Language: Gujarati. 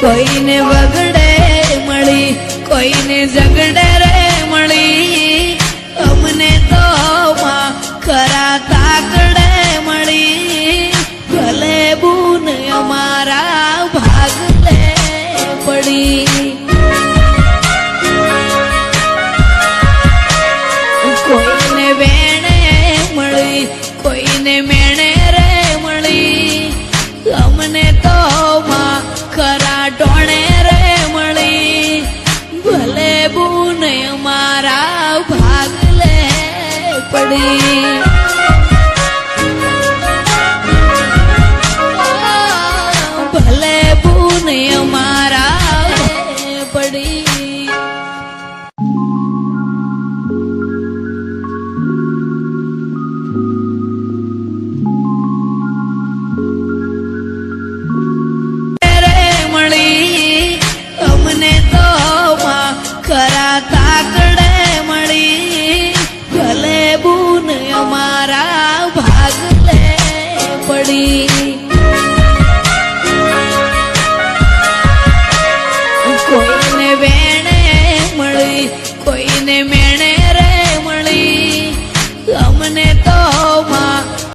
કોઈને વગડે મળી કોઈને ઝગડે રે મળી અમને તો માં ખરા તાકડે મળી ભલે બૂન અમારા ભાગલે પડી કોઈને વેણે મળી કોઈને મેણે રે મળી અમને તો માં ખરા ટોણે રે મળી ભલે બૂન અમારા ભાગલે પડી ભલે બૂન અમારા પડી ખરા તાકડે મળી ભલે બૂન અમારા ભાગલે પડી